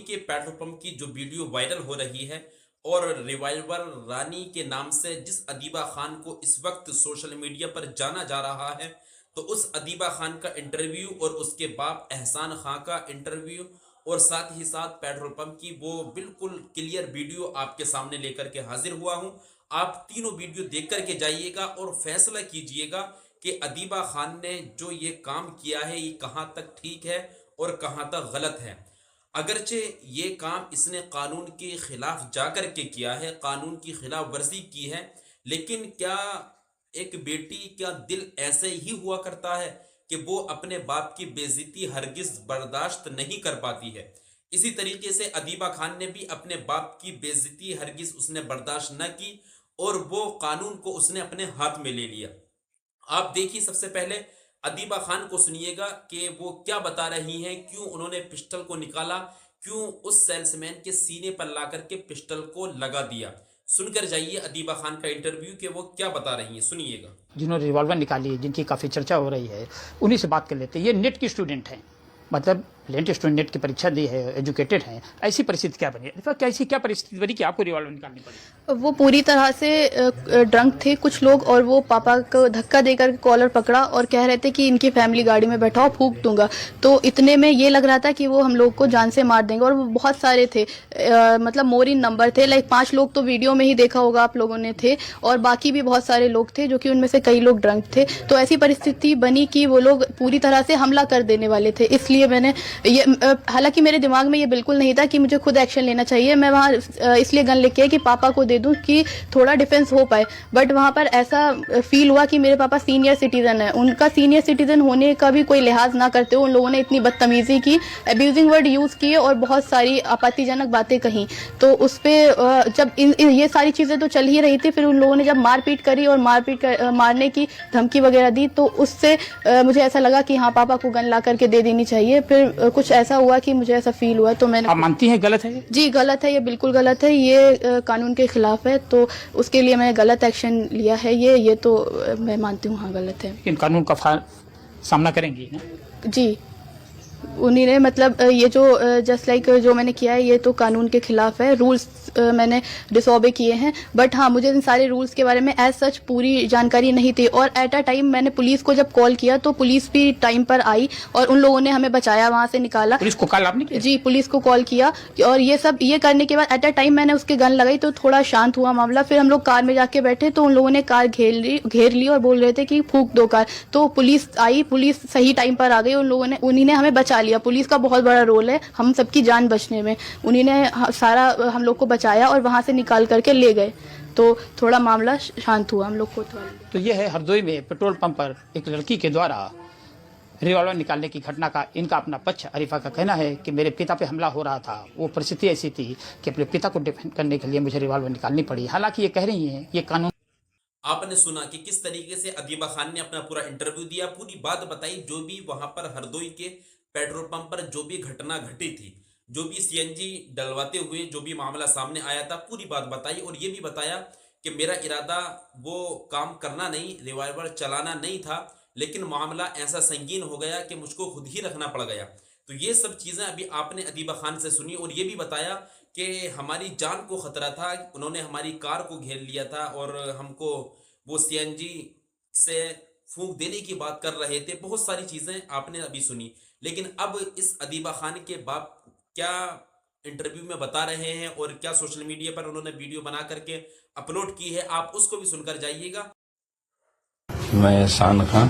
के petrol pump की जो वीडियो वायरल हो रही है और रिवाइवल रानी के नाम से जिस अदीबा खान को इस वक्त सोशल मीडिया पर जाना जा रहा है, तो उस अदीबा खान का इंटरव्यू और उसके बाप एहसान खां का इंटरव्यू और साथ ही साथ पेट्रोल पंप की वो बिल्कुल क्लियर वीडियो आपके सामने लेकर के हाजिर हुआ हूं। आप तीनों वीडियो देख करके जाइएगा और फैसला कीजिएगा कि अदीबा खान ने जो ये काम किया है ये कहां तक ठीक है और कहां तक गलत है। अगरचे ये काम इसने कानून के खिलाफ जाकर के किया है, कानून की खिलाफ वर्जी की है, लेकिन क्या एक बेटी क्या दिल ऐसे ही हुआ करता है कि वो अपने बाप की बेइज्जती हरगिज बर्दाश्त नहीं कर पाती है। इसी तरीके से अदीबा खान ने भी अपने बाप की बेइज्जती हरगिज उसने बर्दाश्त न की और वो कानून को उसने अपने हाथ में ले लिया। आप देखिए, सबसे पहले अदीबा खान को सुनिएगा कि वो क्या बता रही हैं, क्यों उन्होंने पिस्टल को निकाला, क्यों उस सेल्समैन के सीने पर ला करके पिस्टल को लगा दिया। सुनकर जाइए अदीबा खान का इंटरव्यू कि वो क्या बता रही हैं, सुनिएगा। जिन्होंने रिवॉल्वर निकाली है, जिनकी काफ़ी चर्चा हो रही है, उन्हीं से बात कर लेते हैं। ये नेट की स्टूडेंट हैं, मतलब लेंट स्टूडेंट, नेट की परीक्षा दी है, एजुकेटेड हैं। ऐसी परिस्थिति क्या बनी? ऐसी क्या परिस्थिति बनी कि आपको रिवॉल्वर निकालनी पड़ी? वो पूरी तरह से ड्रंक थे कुछ लोग और वो पापा को धक्का देकर कॉलर पकड़ा और कह रहे थे कि इनकी फैमिली गाड़ी में बैठाओ, फूंक दूंगा। तो इतने में ये लग रहा था कि वो हम लोग को जान से मार देंगे और वो बहुत सारे थे, मतलब मोर इन नंबर थे। लाइक 5 लोग तो वीडियो में ही देखा होगा आप लोगों ने थे और बाकी भी बहुत सारे लोग थे जो कि उनमें से कई लोग ड्रंक थे। तो ऐसी परिस्थिति बनी कि वो लोग पूरी तरह से हमला कर देने वाले थे। इसलिए मैंने ये, हालांकि मेरे दिमाग में ये बिल्कुल नहीं था कि मुझे खुद एक्शन लेना चाहिए। मैं वहाँ इसलिए गन लेके कि पापा को दे दूं कि थोड़ा डिफेंस हो पाए, बट वहाँ पर ऐसा फील हुआ कि मेरे पापा सीनियर सिटीजन है, उनका सीनियर सिटीजन होने का भी कोई लिहाज ना करते हुए उन लोगों ने इतनी बदतमीजी की, अब्यूजिंग वर्ड यूज किए और बहुत सारी आपत्तिजनक बातें कही। तो उस पर जब ये सारी चीजें तो चल ही रही थी, फिर उन लोगों ने जब मारपीट करी और मारने की धमकी वगैरह दी, तो उससे मुझे ऐसा लगा कि हाँ, पापा को गन ला करके दे देनी चाहिए। फिर कुछ ऐसा हुआ कि मुझे ऐसा फील हुआ, तो मैंने। आप मानती हैं गलत है? जी गलत है, ये बिल्कुल गलत है, ये कानून के खिलाफ है, तो उसके लिए मैंने गलत एक्शन लिया है। ये तो मैं मानती हूँ, हाँ गलत है। इन कानून का सामना करेंगी ना? जी, उन्हीं ने, मतलब ये जो जस्ट लाइक जो मैंने किया है ये तो कानून के खिलाफ है, रूल्स मैंने डिसओबे किए हैं। बट हाँ, मुझे इन सारे रूल्स के बारे में एज सच पूरी जानकारी नहीं थी और एट अ टाइम मैंने पुलिस को जब कॉल किया तो पुलिस भी टाइम पर आई और उन लोगों ने हमें बचाया, वहां से निकाला। पुलिस को कॉल आपने किया? जी, पुलिस को कॉल किया और ये करने के बाद एट अ टाइम मैंने उसके गन लगाई तो थोड़ा शांत हुआ मामला। फिर हम लोग कार में जाके बैठे तो उन लोगों ने कार घेर ली और बोल रहे थे कि फूंक दो कार। तो पुलिस आई, पुलिस सही टाइम पर आ गई, उन्हीं ने हमें बचा लिया। पुलिस का बहुत बड़ा रोल है हम सबकी जान बचने में, उन्हीं ने सारा हम लोग को बचाया और वहां से निकाल करके ले गए, तो थोड़ा मामला शांत हुआ हम लोग को। तो ये है हरदोई में पेट्रोल पंप पर एक लड़की के द्वारा रिवॉल्वर निकालने की घटना का इनका अपना पक्ष। अरीफा का कहना है कि मेरे पिता पे हमला हो रहा था, वो परिस्थिति ऐसी थी कि अपने पिता को डिफेंड करने के लिए मुझे रिवॉल्वर निकालनी पड़ी। हालांकि ये कह रही हैं ये कानून। आपने सुना कि किस तरीके से अदीबा खान ने अपना पूरा इंटरव्यू दिया, पूरी बात बताई, जो भी वहां पर हरदोई के पेट्रोल पंप पर जो भी घटना घटी थी, जो भी सीएनजी डलवाते हुए जो भी मामला सामने आया था, पूरी बात बताई और ये भी बताया कि मेरा इरादा वो काम करना नहीं, रिवॉल्वर चलाना नहीं था, लेकिन मामला ऐसा संगीन हो गया कि मुझको खुद ही रखना पड़ गया। तो ये सब चीज़ें अभी आपने अदीबा खान से सुनी और ये भी बताया कि हमारी जान को खतरा था, उन्होंने हमारी कार को घेर लिया था और हमको वो सीएनजी से फूंक देने की बात कर रहे थे। बहुत सारी चीज़ें आपने अभी सुनी, लेकिन अब इस अदीबा खान के बाप क्या इंटरव्यू में बता रहे हैं और क्या सोशल मीडिया पर उन्होंने वीडियो बना करके अपलोड की है, आप उसको भी सुनकर जाइएगा। मैं एहसान खां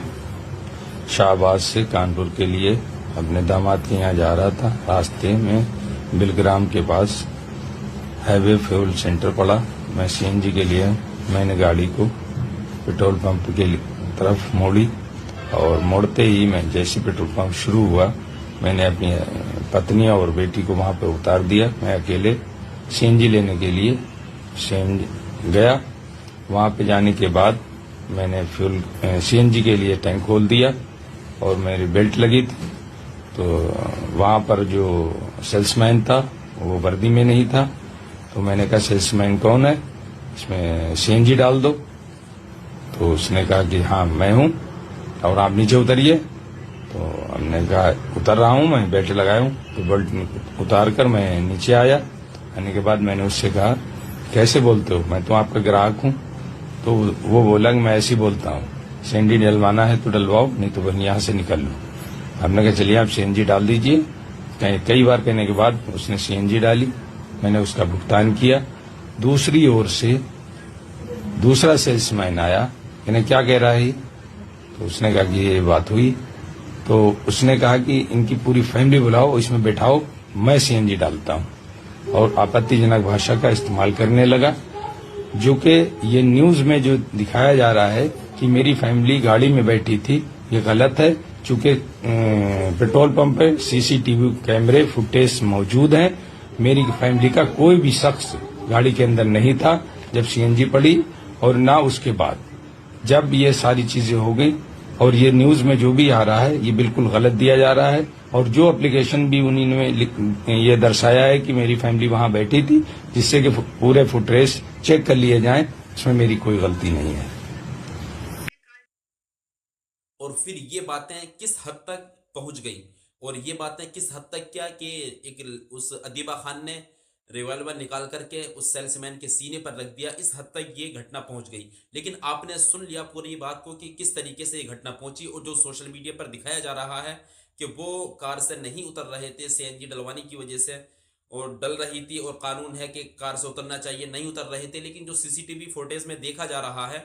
शाहबाद से कानपुर के लिए अपने दामाद के यहाँ जा रहा था। रास्ते में बिलग्राम के पास हाईवे फ्यूल सेंटर पड़ा। मैं सीएनजी के लिए मैंने गाड़ी को पेट्रोल पंप के तरफ मोड़ी और मोड़ते ही मैं जैसे पेट्रोल पंप शुरू हुआ मैंने अपनी पत्नी और बेटी को वहां पे उतार दिया। मैं अकेले सीएनजी लेने के लिए सीएनजी गया। वहां पे जाने के बाद मैंने फ्यूल सीएनजी के लिए टैंक खोल दिया और मेरी बेल्ट लगी थी। तो वहां पर जो सेल्समैन था वो वर्दी में नहीं था, तो मैंने कहा सेल्समैन कौन है, इसमें सीएनजी डाल दो। तो उसने कहा कि हाँ मैं हूं और आप नीचे उतरिए। तो हमने कहा उतर रहा हूँ, मैं बेल्ट लगाया हूँ। तो बेल्ट उतार कर मैं नीचे आया। आने के बाद मैंने उससे कहा कैसे बोलते हो, मैं तो आपका ग्राहक हूँ। तो वो बोला कि मैं ऐसे ही बोलता हूँ, सीएनजी डलवाना है तो डलवाओ, नहीं तो फिर यहाँ से निकल लो। हमने कहा चलिए आप सीएनजी डाल दीजिए। कई बार कहने के बाद उसने सीएनजी डाली, मैंने उसका भुगतान किया। दूसरी ओर से दूसरा सेल्समैन आया, कहने क्या कह रहा है, तो उसने कहा कि ये बात हुई। तो उसने कहा कि इनकी पूरी फैमिली बुलाओ, इसमें बैठाओ, मैं सीएनजी डालता हूं, और आपत्तिजनक भाषा का इस्तेमाल करने लगा। जो कि ये न्यूज में जो दिखाया जा रहा है कि मेरी फैमिली गाड़ी में बैठी थी, ये गलत है। चूंकि पेट्रोल पंप पे सीसीटीवी कैमरे फुटेज मौजूद हैं। मेरी फैमिली का कोई भी शख्स गाड़ी के अंदर नहीं था जब सीएनजी पड़ी, और ना उसके बाद। जब ये सारी चीजें हो गई, और ये न्यूज में जो भी आ रहा है ये बिल्कुल गलत दिया जा रहा है। और जो एप्लीकेशन भी उन्हीं ने ये दर्शाया है कि मेरी फैमिली वहां बैठी थी, जिससे कि पूरे फुटेज चेक कर लिए जाएं, इसमें मेरी कोई गलती नहीं है। और फिर ये बातें किस हद तक पहुंच गई, और ये बातें किस हद तक क्या कि एक उस अदीबा खान ने रिवॉल्वर निकाल करके उस सेल्समैन के सीने पर रख दिया, इस हद तक ये घटना पहुंच गई। लेकिन आपने सुन लिया पूरी बात को कि किस तरीके से ये घटना पहुंची, और जो सोशल मीडिया पर दिखाया जा रहा है कि वो कार से नहीं उतर रहे थे सीएनजी डलवाने की वजह से, और डल रही थी, और कानून है कि कार से उतरना चाहिए, नहीं उतर रहे थे। लेकिन जो सीसीटीवी फुटेज में देखा जा रहा है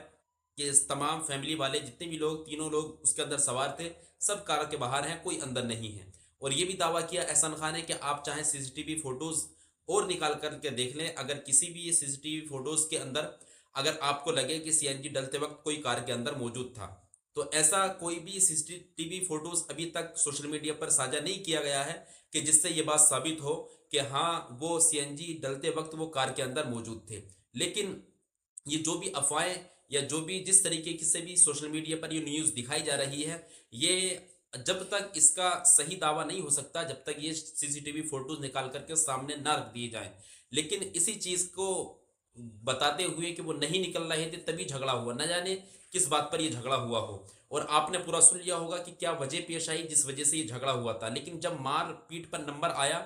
कि इस तमाम फैमिली वाले जितने भी लोग, तीनों लोग उसके अंदर सवार थे, सब कार के बाहर हैं, कोई अंदर नहीं है। और ये भी दावा किया एहसान खान ने कि आप चाहे सीसीटीवी फोटोज और निकाल करके देख लें, अगर किसी भी ये सीसीटीवी फोटोज के अंदर अगर आपको लगे कि सीएनजी डलते वक्त कोई कार के अंदर मौजूद था, तो ऐसा कोई भी सीसीटीवी फोटोज अभी तक सोशल मीडिया पर साझा नहीं किया गया है कि जिससे ये बात साबित हो कि हाँ वो सीएनजी डलते वक्त वो कार के अंदर मौजूद थे। लेकिन ये जो भी अफवाहें या जो भी जिस तरीके से भी सोशल मीडिया पर ये न्यूज़ दिखाई जा रही है, ये जब तक इसका सही दावा नहीं हो सकता, जब तक ये सीसीटीवी फोटोज निकाल करके सामने ना रख दिए जाएं। लेकिन इसी चीज़ को बताते हुए कि वो नहीं निकल रहे थे तभी झगड़ा हुआ, न जाने किस बात पर ये झगड़ा हुआ हो। और आपने पूरा सुन लिया होगा कि क्या वजह पेश आई जिस वजह से ये झगड़ा हुआ था। लेकिन जब मार पीट पर नंबर आया,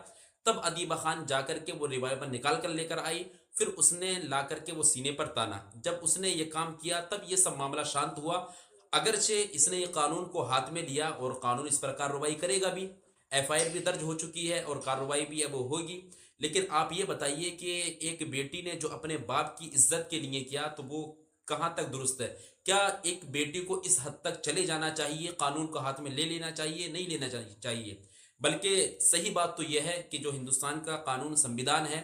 तब अदीबा खान जाकर के वो रिवॉल्वर निकाल कर लेकर आई, फिर उसने ला करके वो सीने पर ताना। जब उसने ये काम किया तब ये सब मामला शांत हुआ। अगरचे इसने ये कानून को हाथ में लिया और कानून इस पर कार्रवाई करेगा भी, एफआईआर भी दर्ज हो चुकी है और कार्रवाई भी अब होगी। लेकिन आप ये बताइए कि एक बेटी ने जो अपने बाप की इज्जत के लिए किया, तो वो कहाँ तक दुरुस्त है? क्या एक बेटी को इस हद तक चले जाना चाहिए, कानून को हाथ में ले लेना चाहिए? नहीं लेना चाहिए। बल्कि सही बात तो यह है कि जो हिंदुस्तान का कानून संविधान है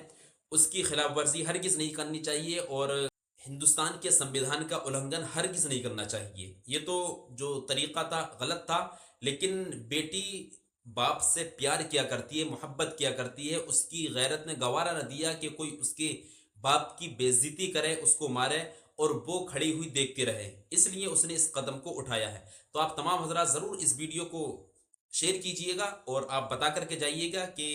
उसकी खिलाफ वर्जी हरगिज नहीं करनी चाहिए, और हिंदुस्तान के संविधान का उल्लंघन हरगिज नहीं करना चाहिए। ये तो जो तरीका था गलत था, लेकिन बेटी बाप से प्यार किया करती है, मोहब्बत किया करती है, उसकी गैरत ने गवारा न दिया कि कोई उसके बाप की बेइज्जती करे, उसको मारे और वो खड़ी हुई देखते रहे, इसलिए उसने इस कदम को उठाया है। तो आप तमाम हजरात ज़रूर इस वीडियो को शेयर कीजिएगा और आप बता करके जाइएगा कि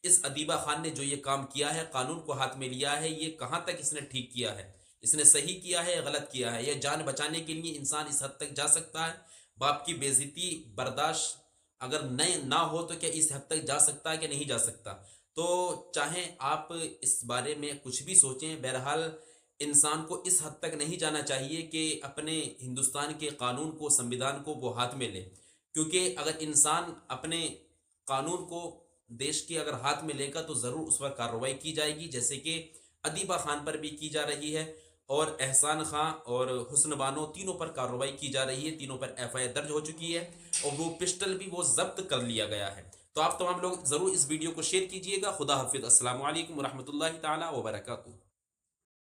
इस अदीबा खान ने जो ये काम किया है, कानून को हाथ में लिया है, ये कहाँ तक इसने ठीक किया है, इसने सही किया है या गलत किया है। यह जान बचाने के लिए इंसान इस हद तक जा सकता है? बाप की बेइज्जती बर्दाश्त अगर ना हो तो क्या इस हद तक जा सकता है कि नहीं जा सकता? तो चाहे आप इस बारे में कुछ भी सोचें, बहरहाल इंसान को इस हद तक नहीं जाना चाहिए कि अपने हिंदुस्तान के कानून को, संविधान को वो हाथ में ले। क्योंकि अगर इंसान अपने कानून को देश के अगर हाथ में लेगा तो ज़रूर उस पर कार्रवाई की जाएगी, जैसे कि अदीबा खान पर भी की जा रही है और एहसान खान और हुस्न बानो तीनों पर कार्रवाई की जा रही है। तीनों पर एफआईआर दर्ज हो चुकी है और वो पिस्टल भी वो जब्त कर लिया गया है। तो आप तमाम लोग ज़रूर इस वीडियो को शेयर कीजिएगा। खुदा हाफिज़। अस्सलामु अलैकुम रहमतुल्लाहि ताला व बरकातुहू।